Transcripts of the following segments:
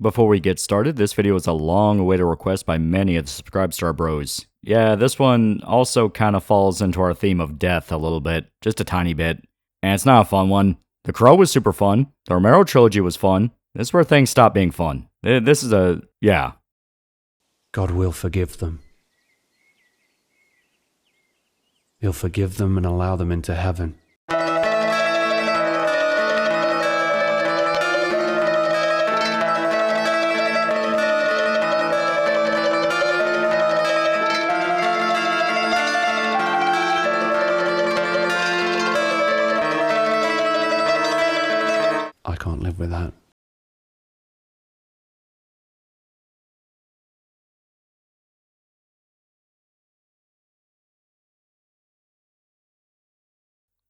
Before we get started, this video is a long-awaited request by many of the Subscribestar bros. Yeah, this one also kind of falls into our theme of death a little bit, just a tiny bit. And it's not a fun one. The Crow was super fun. The Romero trilogy was fun. This is where things stop being fun. This is yeah. God will forgive them. He'll forgive them and allow them into heaven. I can't live with that.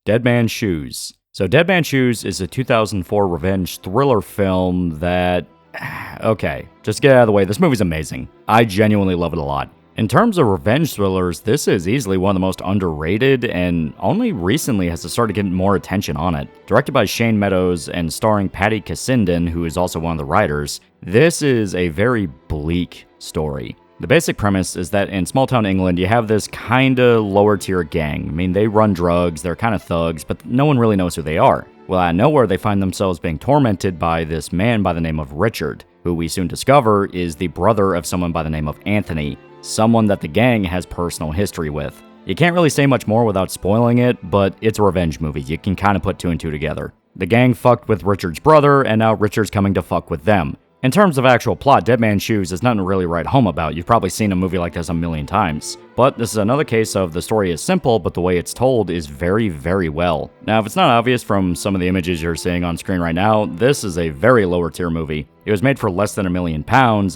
Dead Man's Shoes. So Dead Man's Shoes is a 2004 revenge thriller film that... Okay, just get out of the way, this movie's amazing. I genuinely love it a lot. In terms of revenge thrillers, this is easily one of the most underrated and only recently has started getting more attention on it. Directed by Shane Meadows and starring Paddy Cassinden, who is also one of the writers, this is a very bleak story. The basic premise is that in small-town England, you have this kinda lower-tier gang. I mean, they run drugs, they're kind of thugs, but no one really knows who they are. Well, out of nowhere, they find themselves being tormented by this man by the name of Richard, who we soon discover is the brother of someone by the name of Anthony, someone that the gang has personal history with. You can't really say much more without spoiling it, but it's a revenge movie. You can kind of put two and two together. The gang fucked with Richard's brother, and now Richard's coming to fuck with them. In terms of actual plot, Dead Man's Shoes is nothing to really write home about. You've probably seen a movie like this a million times. But this is another case of the story is simple, but the way it's told is very, very well. Now, if it's not obvious from some of the images you're seeing on screen right now, this is a very lower tier movie. It was made for less than £1 million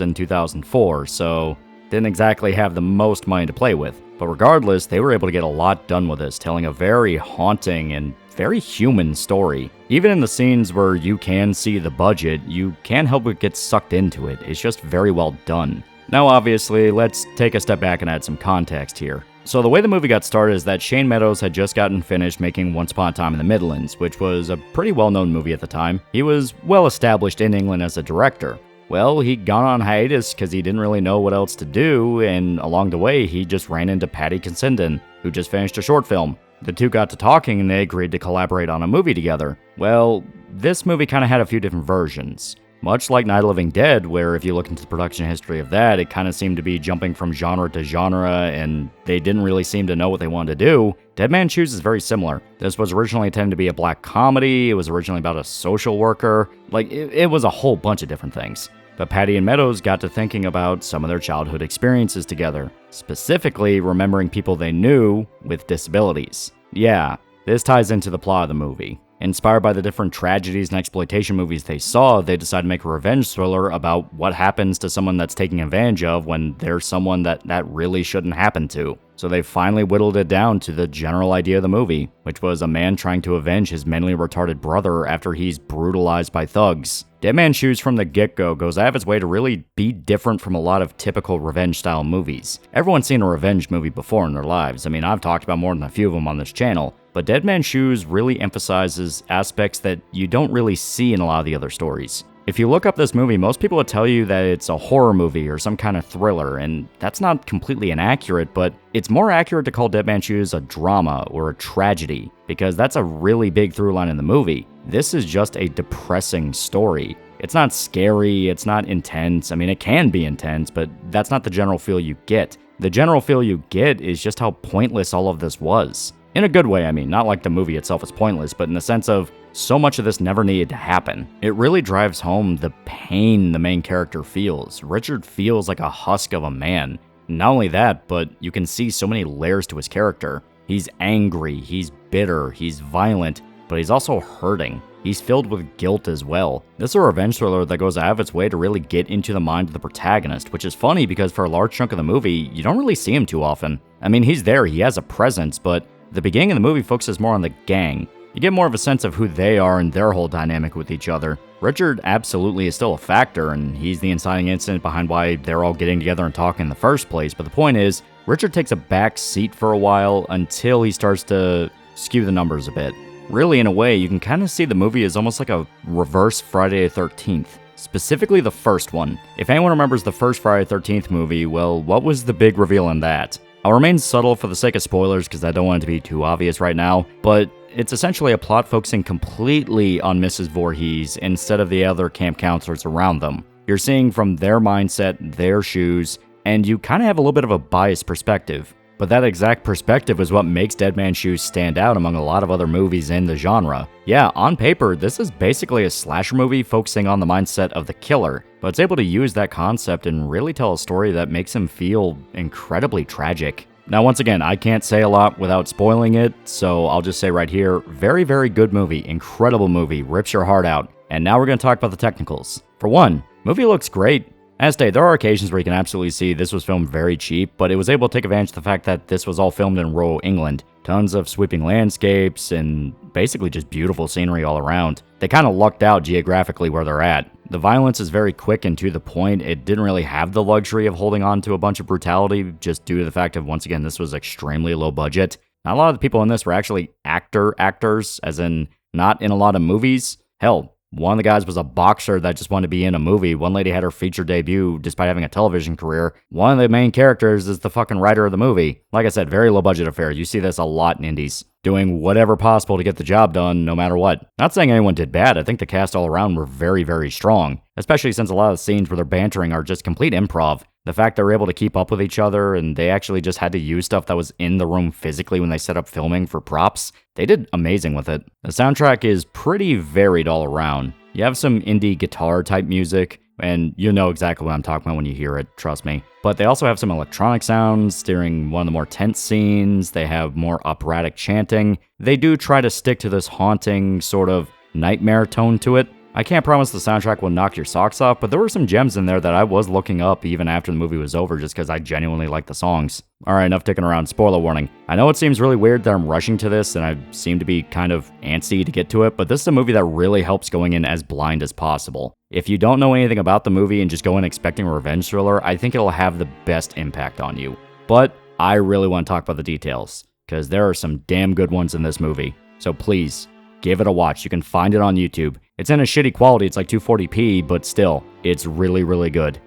in 2004, so didn't exactly have the most money to play with. But regardless, they were able to get a lot done with this, telling a very haunting and very human story. Even in the scenes where you can see the budget, you can't help but get sucked into it. It's just very well done. Now obviously, let's take a step back and add some context here. So the way the movie got started is that Shane Meadows had just gotten finished making Once Upon a Time in the Midlands, which was a pretty well-known movie at the time. He was well established in England as a director. Well, he'd gone on hiatus because he didn't really know what else to do, and along the way, he just ran into Paddy Cassinden, who just finished a short film. The two got to talking and they agreed to collaborate on a movie together. Well, this movie kind of had a few different versions. Much like Night of the Living Dead, where if you look into the production history of that, it kind of seemed to be jumping from genre to genre, and they didn't really seem to know what they wanted to do. Dead Man's Shoes is very similar. This was originally intended to be a black comedy, it was originally about a social worker, it was a whole bunch of different things. But Paddy and Meadows got to thinking about some of their childhood experiences together, specifically remembering people they knew with disabilities. Yeah, this ties into the plot of the movie. Inspired by the different tragedies and exploitation movies they saw, they decided to make a revenge thriller about what happens to someone that's taken advantage of when there's someone that really shouldn't happen to. So they finally whittled it down to the general idea of the movie, which was a man trying to avenge his mentally retarded brother after he's brutalized by thugs. Dead Man's Shoes from the get-go goes out of its way to really be different from a lot of typical revenge-style movies. Everyone's seen a revenge movie before in their lives. I mean, I've talked about more than a few of them on this channel, but Dead Man's Shoes really emphasizes aspects that you don't really see in a lot of the other stories. If you look up this movie, most people would tell you that it's a horror movie or some kind of thriller, and that's not completely inaccurate, but it's more accurate to call Dead Man's Shoes a drama or a tragedy, because that's a really big through line in the movie. This is just a depressing story. It's not scary, it's not intense. I mean, it can be intense, but that's not the general feel you get. The general feel you get is just how pointless all of this was. In a good way, I mean, not like the movie itself is pointless, but in the sense of so much of this never needed to happen. It really drives home the pain the main character feels. Richard feels like a husk of a man. Not only that, but you can see so many layers to his character. He's angry, he's bitter, he's violent, but he's also hurting. He's filled with guilt as well. This is a revenge thriller that goes out of its way to really get into the mind of the protagonist, which is funny because for a large chunk of the movie, you don't really see him too often. I mean, he's there, he has a presence, but the beginning of the movie focuses more on the gang. You get more of a sense of who they are and their whole dynamic with each other. Richard absolutely is still a factor, and he's the inciting incident behind why they're all getting together and talking in the first place, but the point is, Richard takes a back seat for a while until he starts to skew the numbers a bit. Really, in a way, you can kind of see the movie as almost like a reverse Friday the 13th. specifically the first one. If anyone remembers the first Friday the 13th movie, well, what was the big reveal in that? I'll remain subtle for the sake of spoilers because I don't want it to be too obvious right now, but it's essentially a plot focusing completely on Mrs. Voorhees instead of the other camp counselors around them. You're seeing from their mindset, their shoes, and you kind of have a little bit of a biased perspective. But that exact perspective is what makes Dead Man's Shoes stand out among a lot of other movies in the genre. Yeah, on paper, this is basically a slasher movie focusing on the mindset of the killer, but it's able to use that concept and really tell a story that makes him feel incredibly tragic. Now, once again, I can't say a lot without spoiling it, so I'll just say right here, very, very good movie, incredible movie, rips your heart out. And now we're going to talk about the technicals. For one, movie looks great. As stated, there are occasions where you can absolutely see this was filmed very cheap, but it was able to take advantage of the fact that this was all filmed in rural England. Tons of sweeping landscapes and basically just beautiful scenery all around. They kind of lucked out geographically where they're at. The violence is very quick and to the point. It didn't really have the luxury of holding on to a bunch of brutality just due to the fact of, once again, this was extremely low budget. Not a lot of the people in this were actually actors, as in not in a lot of movies. Hell, one of the guys was a boxer that just wanted to be in a movie. One lady had her feature debut despite having a television career. One of the main characters is the fucking writer of the movie. Like I said, very low budget affair. You see this a lot in indies. Doing whatever possible to get the job done, no matter what. Not saying anyone did bad. I think the cast all around were very, very strong. Especially since a lot of the scenes where they're bantering are just complete improv. The fact they're able to keep up with each other and they actually just had to use stuff that was in the room physically when they set up filming for props, they did amazing with it. The soundtrack is pretty varied all around. You have some indie guitar type music, and you'll know exactly what I'm talking about when you hear it, trust me. But they also have some electronic sounds during one of the more tense scenes. They have more operatic chanting. They do try to stick to this haunting sort of nightmare tone to it. I can't promise the soundtrack will knock your socks off, but there were some gems in there that I was looking up even after the movie was over just because I genuinely like the songs. Alright, enough dicking around. Spoiler warning. I know it seems really weird that I'm rushing to this and I seem to be kind of antsy to get to it, but this is a movie that really helps going in as blind as possible. If you don't know anything about the movie and just go in expecting a revenge thriller, I think it'll have the best impact on you. But I really want to talk about the details, because there are some damn good ones in this movie. So please, give it a watch. You can find it on YouTube. It's in a shitty quality, it's like 240p, but still, it's really, really good.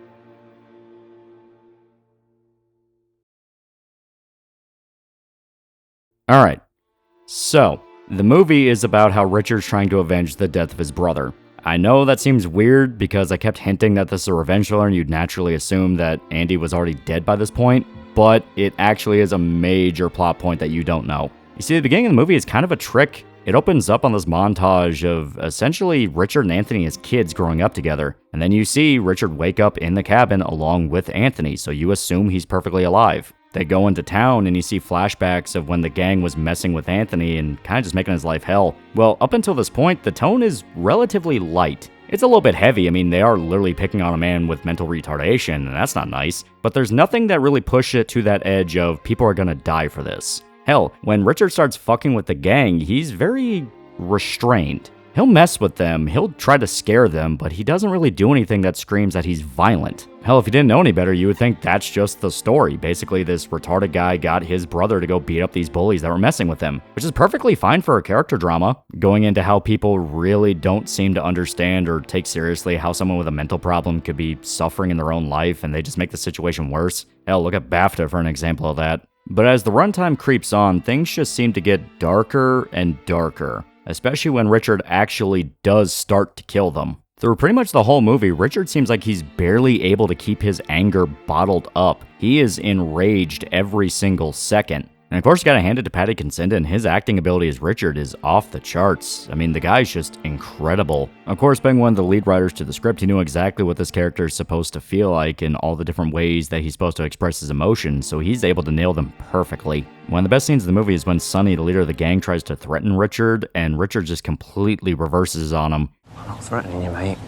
Alright, so, the movie is about how Richard's trying to avenge the death of his brother. I know that seems weird because I kept hinting that this is a revenge thriller and you'd naturally assume that Andy was already dead by this point, but it actually is a major plot point that you don't know. You see, the beginning of the movie is kind of a trick. It opens up on this montage of essentially Richard and Anthony as kids growing up together, and then you see Richard wake up in the cabin along with Anthony, so you assume he's perfectly alive. They go into town and you see flashbacks of when the gang was messing with Anthony and kind of just making his life hell. Well, up until this point, the tone is relatively light. It's a little bit heavy. I mean, they are literally picking on a man with mental retardation, and that's not nice. But there's nothing that really pushed it to that edge of people are gonna die for this. Hell, when Richard starts fucking with the gang, he's very restrained. He'll mess with them, he'll try to scare them, but he doesn't really do anything that screams that he's violent. Hell, if you didn't know any better, you would think that's just the story. Basically, this retarded guy got his brother to go beat up these bullies that were messing with him, which is perfectly fine for a character drama, going into how people really don't seem to understand or take seriously how someone with a mental problem could be suffering in their own life and they just make the situation worse. Hell, look at BAFTA for an example of that. But as the runtime creeps on, things just seem to get darker and darker, especially when Richard actually does start to kill them. Through pretty much the whole movie, Richard seems like he's barely able to keep his anger bottled up. He is enraged every single second. And of course, you gotta hand it to Paddy Considine. His acting ability as Richard is off the charts. I mean, the guy's just incredible. Of course, being one of the lead writers to the script, he knew exactly what this character is supposed to feel like and all the different ways that he's supposed to express his emotions, so he's able to nail them perfectly. One of the best scenes of the movie is when Sonny, the leader of the gang, tries to threaten Richard, and Richard just completely reverses on him. I'm not threatening you, mate.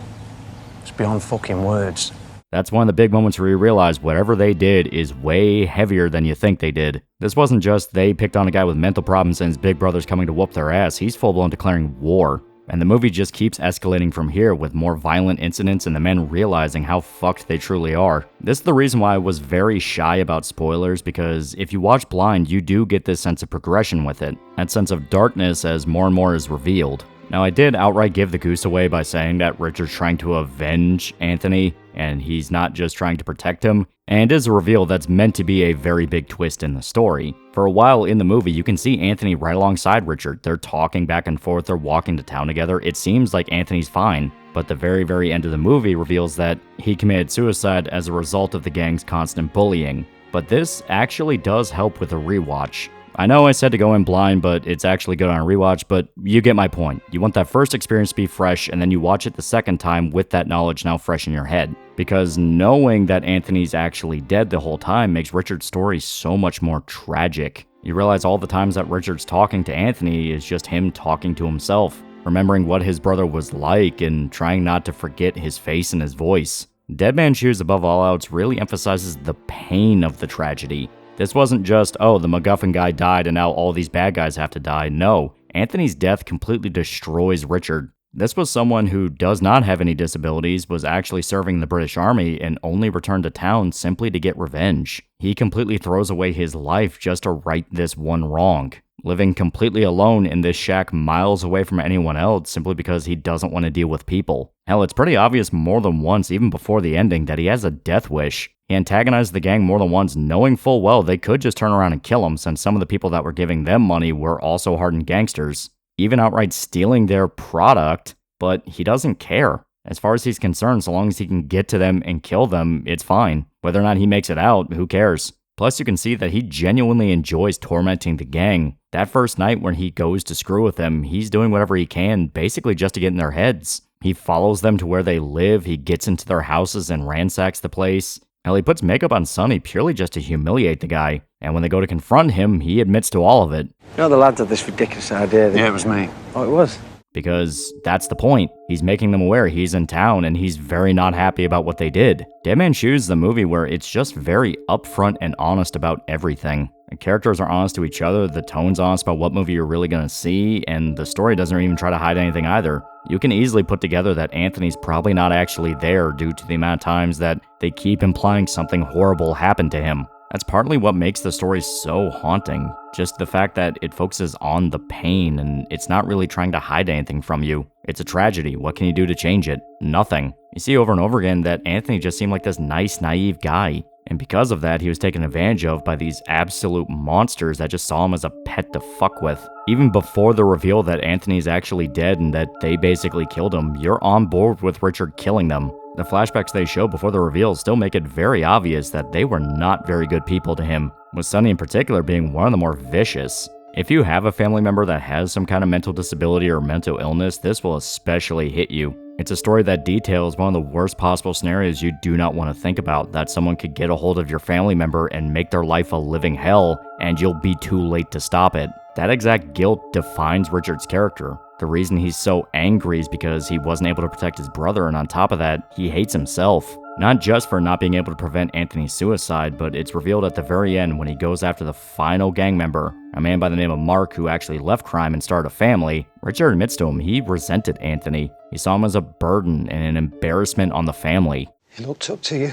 It's beyond fucking words. That's one of the big moments where you realize whatever they did is way heavier than you think they did. This wasn't just they picked on a guy with mental problems and his big brother's coming to whoop their ass. He's full-blown declaring war. And the movie just keeps escalating from here with more violent incidents and the men realizing how fucked they truly are. This is the reason why I was very shy about spoilers, because if you watch blind, you do get this sense of progression with it. That sense of darkness as more and more is revealed. Now, I did outright give the goose away by saying that Richard's trying to avenge Anthony, and he's not just trying to protect him, and is a reveal that's meant to be a very big twist in the story. For a while in the movie, you can see Anthony right alongside Richard. They're talking back and forth, they're walking to town together. It seems like Anthony's fine, but the very, very end of the movie reveals that he committed suicide as a result of the gang's constant bullying. But this actually does help with a rewatch. I know I said to go in blind, but it's actually good on a rewatch, but you get my point. You want that first experience to be fresh, and then you watch it the second time with that knowledge now fresh in your head. Because knowing that Anthony's actually dead the whole time makes Richard's story so much more tragic. You realize all the times that Richard's talking to Anthony is just him talking to himself, remembering what his brother was like and trying not to forget his face and his voice. Dead Man's Shoes, above all else, really emphasizes the pain of the tragedy. This wasn't just, oh, the MacGuffin guy died and now all these bad guys have to die. No, Anthony's death completely destroys Richard. This was someone who does not have any disabilities, was actually serving the British Army, and only returned to town simply to get revenge. He completely throws away his life just to right this one wrong, living completely alone in this shack miles away from anyone else simply because he doesn't want to deal with people. Hell, it's pretty obvious more than once, even before the ending, that he has a death wish. He antagonized the gang more than once, knowing full well they could just turn around and kill him, since some of the people that were giving them money were also hardened gangsters, even outright stealing their product, but he doesn't care. As far as he's concerned, so long as he can get to them and kill them, it's fine. Whether or not he makes it out, who cares? Plus, you can see that he genuinely enjoys tormenting the gang. That first night when he goes to screw with them, he's doing whatever he can, basically just to get in their heads. He follows them to where they live, he gets into their houses and ransacks the place. Hell, he puts makeup on Sonny purely just to humiliate the guy. And when they go to confront him, he admits to all of it. You know the lads had this ridiculous idea. Yeah, it was me. Oh, it was? Because that's the point. He's making them aware he's in town and he's very not happy about what they did. Dead Man's Shoes is a movie where it's just very upfront and honest about everything. The characters are honest to each other, the tone's honest about what movie you're really going to see, and the story doesn't even try to hide anything either. You can easily put together that Anthony's probably not actually there due to the amount of times that they keep implying something horrible happened to him. That's partly what makes the story so haunting. Just the fact that it focuses on the pain and it's not really trying to hide anything from you. It's a tragedy. What can you do to change it? Nothing. You see over and over again that Anthony just seemed like this nice, naive guy. And because of that, he was taken advantage of by these absolute monsters that just saw him as a pet to fuck with. Even before the reveal that Anthony's actually dead and that they basically killed him, you're on board with Richard killing them. The flashbacks they show before the reveal still make it very obvious that they were not very good people to him, with Sonny in particular being one of the more vicious. If you have a family member that has some kind of mental disability or mental illness, this will especially hit you. It's a story that details one of the worst possible scenarios you do not want to think about, that someone could get a hold of your family member and make their life a living hell, and you'll be too late to stop it. That exact guilt defines Richard's character. The reason he's so angry is because he wasn't able to protect his brother, and on top of that, he hates himself. Not just for not being able to prevent Anthony's suicide, but it's revealed at the very end when he goes after the final gang member, a man by the name of Mark who actually left crime and started a family. Richard admits to him he resented Anthony. He saw him as a burden and an embarrassment on the family. He looked up to you.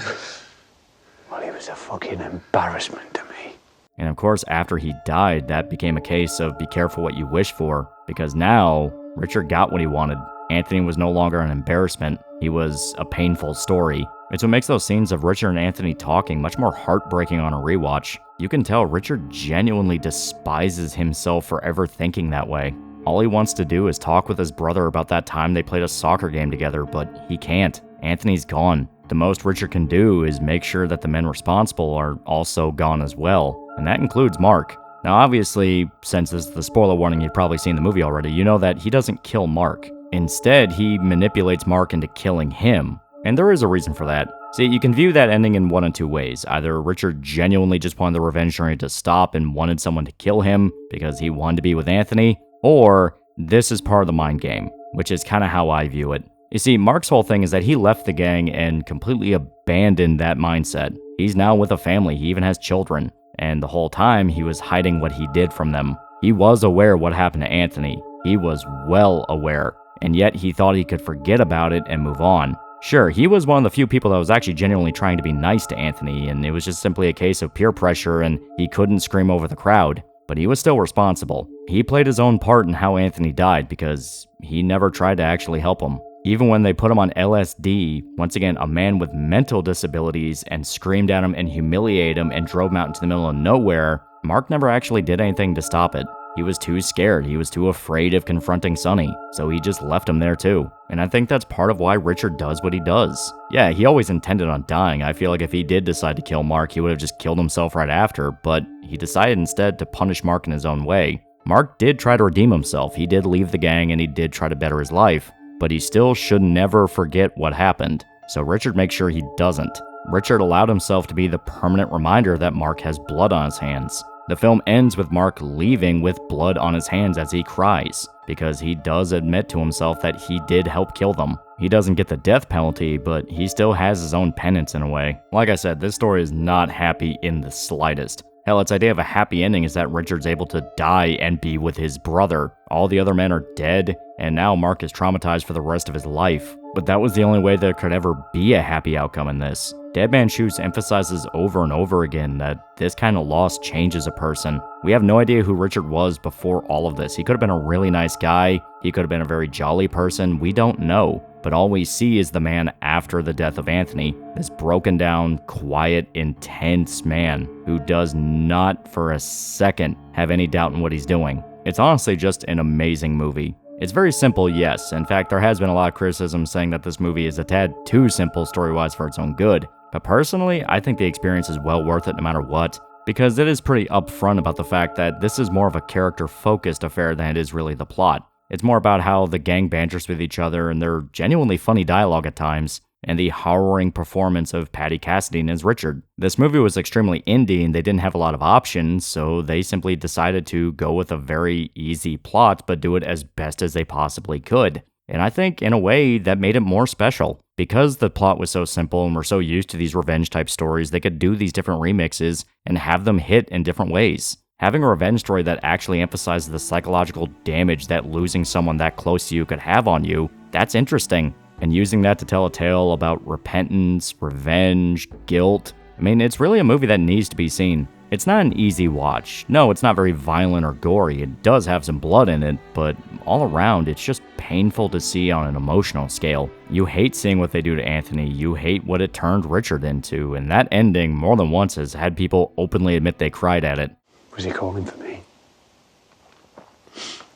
Well, he was a fucking embarrassment to me. And of course, after he died, that became a case of be careful what you wish for, because now Richard got what he wanted. Anthony was no longer an embarrassment. He was a painful story. It's what makes those scenes of Richard and Anthony talking much more heartbreaking on a rewatch. You can tell Richard genuinely despises himself for ever thinking that way. All he wants to do is talk with his brother about that time they played a soccer game together, but he can't. Anthony's gone. The most Richard can do is make sure that the men responsible are also gone as well, and that includes Mark. Now obviously, since this is the spoiler warning, you've probably seen the movie already, you know that he doesn't kill Mark. Instead, he manipulates Mark into killing him. And there is a reason for that. See, you can view that ending in one of two ways. Either Richard genuinely just wanted the revenge journey to stop and wanted someone to kill him because he wanted to be with Anthony, or this is part of the mind game, which is kind of how I view it. You see, Mark's whole thing is that he left the gang and completely abandoned that mindset. He's now with a family, he even has children, and the whole time he was hiding what he did from them. He was aware what happened to Anthony. He was well aware, and yet he thought he could forget about it and move on. Sure, he was one of the few people that was actually genuinely trying to be nice to Anthony, and it was just simply a case of peer pressure and he couldn't scream over the crowd. but he was still responsible. He played his own part in how Anthony died because he never tried to actually help him. Even when they put him on LSD, once again, a man with mental disabilities, and screamed at him and humiliated him and drove him out into the middle of nowhere, Mark never actually did anything to stop it. He was too scared, he was too afraid of confronting Sonny, so he just left him there too. And I think that's part of why Richard does what he does. Yeah, he always intended on dying. I feel like if he did decide to kill Mark, he would have just killed himself right after, but he decided instead to punish Mark in his own way. Mark did try to redeem himself, he did leave the gang and he did try to better his life, but he still should never forget what happened. So Richard makes sure he doesn't. Richard allowed himself to be the permanent reminder that Mark has blood on his hands. The film ends with Mark leaving with blood on his hands as he cries, because he does admit to himself that he did help kill them. He doesn't get the death penalty, but he still has his own penance in a way. Like I said, this story is not happy in the slightest. Hell, its idea of a happy ending is that Richard's able to die and be with his brother. All the other men are dead, and now Mark is traumatized for the rest of his life. But that was the only way there could ever be a happy outcome in this. Dead Man's Shoes emphasizes over and over again that this kind of loss changes a person. We have no idea who Richard was before all of this. He could have been a really nice guy, he could have been a very jolly person, we don't know. But all we see is the man after the death of Anthony, this broken down, quiet, intense man who does not for a second have any doubt in what he's doing. It's honestly just an amazing movie. It's very simple, yes. In fact, there has been a lot of criticism saying that this movie is a tad too simple story-wise for its own good. But personally, I think the experience is well worth it no matter what, because it is pretty upfront about the fact that this is more of a character-focused affair than it is really the plot. It's more about how the gang banters with each other and their genuinely funny dialogue at times, and the harrowing performance of Patty Cassidy as Richard. This movie was extremely indie and they didn't have a lot of options, so they simply decided to go with a very easy plot but do it as best as they possibly could. And I think, in a way, that made it more special. Because the plot was so simple and we're so used to these revenge-type stories, they could do these different remixes and have them hit in different ways. Having a revenge story that actually emphasizes the psychological damage that losing someone that close to you could have on you, that's interesting. And using that to tell a tale about repentance, revenge, guilt, I mean, it's really a movie that needs to be seen. It's not an easy watch. No, it's not very violent or gory. It does have some blood in it, but all around, it's just painful to see on an emotional scale. You hate seeing what they do to Anthony. You hate what it turned Richard into, and that ending more than once has had people openly admit they cried at it. Was he calling for me?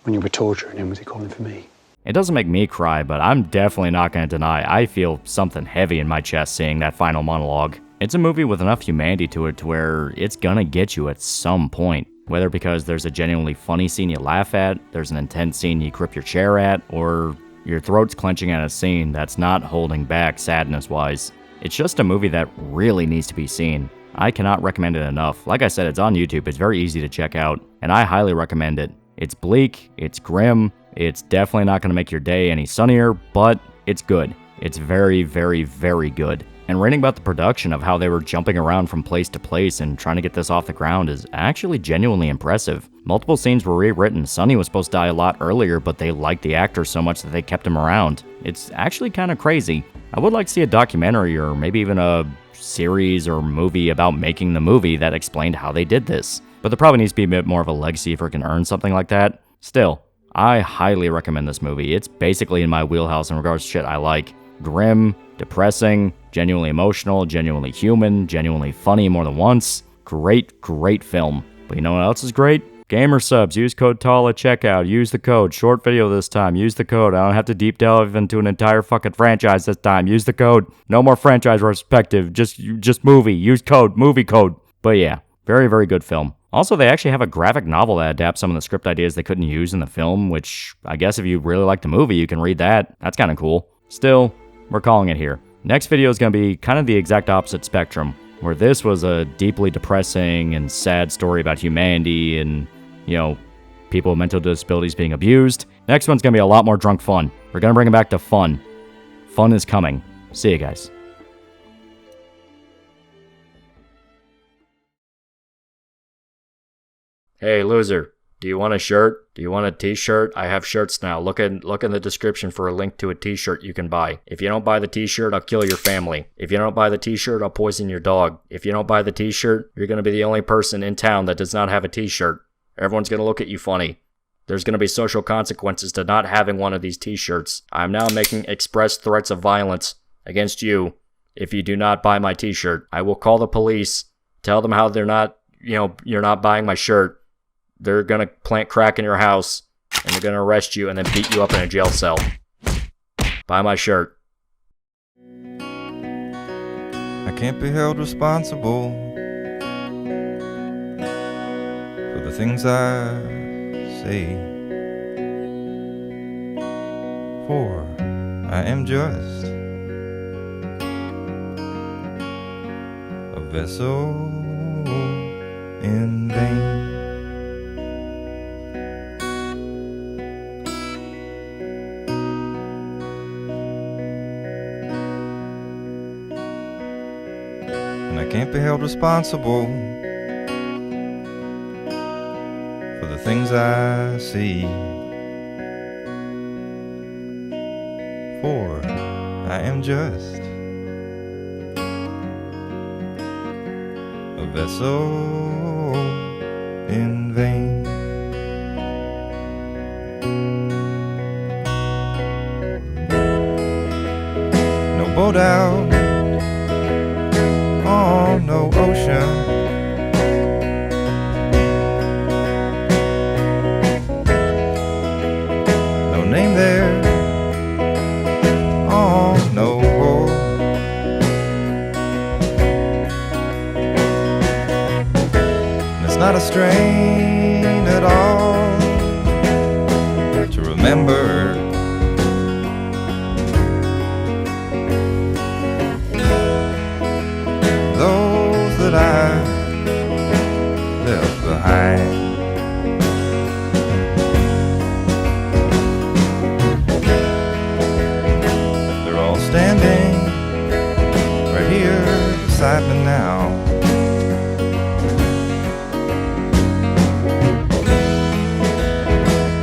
When you were torturing him, was he calling for me? It doesn't make me cry, but I'm definitely not going to deny I feel something heavy in my chest seeing that final monologue. It's a movie with enough humanity to it to where it's gonna get you at some point. Whether because there's a genuinely funny scene you laugh at, there's an intense scene you grip your chair at, or your throat's clenching at a scene that's not holding back sadness-wise. It's just a movie that really needs to be seen. I cannot recommend it enough. Like I said, it's on YouTube, it's very easy to check out, and I highly recommend it. It's bleak, it's grim, it's definitely not going to make your day any sunnier, but it's good. It's very, very, very good. And reading about the production of how they were jumping around from place to place and trying to get this off the ground is actually genuinely impressive. Multiple scenes were rewritten. Sonny was supposed to die a lot earlier, but they liked the actor so much that they kept him around. It's actually kind of crazy. I would like to see a documentary or maybe even a series or movie about making the movie that explained how they did this. But there probably needs to be a bit more of a legacy if it can earn something like that. Still, I highly recommend this movie. It's basically in my wheelhouse in regards to shit I like. Grim, depressing, genuinely emotional, genuinely human, genuinely funny more than once. Great, great film. But you know what else is great? Gamer subs. Use code TAL at checkout. Use the code. Short video this time. Use the code. I don't have to deep delve into an entire fucking franchise this time. Use the code. No more franchise perspective. Just movie. Use code. Movie code. But yeah, very, very good film. Also, they actually have a graphic novel that adapts some of the script ideas they couldn't use in the film, which I guess if you really like the movie, you can read that. That's kind of cool. Still, we're calling it here. Next video is going to be kind of the exact opposite spectrum, where this was a deeply depressing and sad story about humanity and, you know, people with mental disabilities being abused. Next one's going to be a lot more drunk fun. We're going to bring it back to fun. Fun is coming. See you guys. Hey, loser. Do you want a shirt? Do you want a t-shirt? I have shirts now. Look in the description for a link to a t-shirt you can buy. If you don't buy the t-shirt, I'll kill your family. If you don't buy the t-shirt, I'll poison your dog. If you don't buy the t-shirt, you're going to be the only person in town that does not have a t-shirt. Everyone's gonna look at you funny. There's gonna be social consequences to not having one of these t-shirts. I'm now making express threats of violence against you if you do not buy my t-shirt. I will call the police, tell them how you're not buying my shirt. They're gonna plant crack in your house, and they're gonna arrest you and then beat you up in a jail cell. Buy my shirt. I can't be held responsible for the things I say, for I am just a vessel in vain. And I can't be held responsible for the things I see, for I am just a vessel in vain. No boat out on no ocean, no name there on no wall. And it's not a strain at all to remember those that I left behind. They're all standing right here beside me now.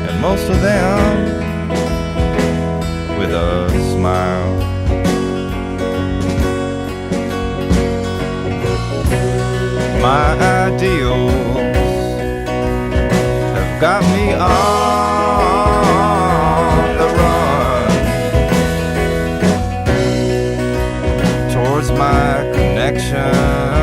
And most of them with a smile. My ideals have got me on the run towards my connection.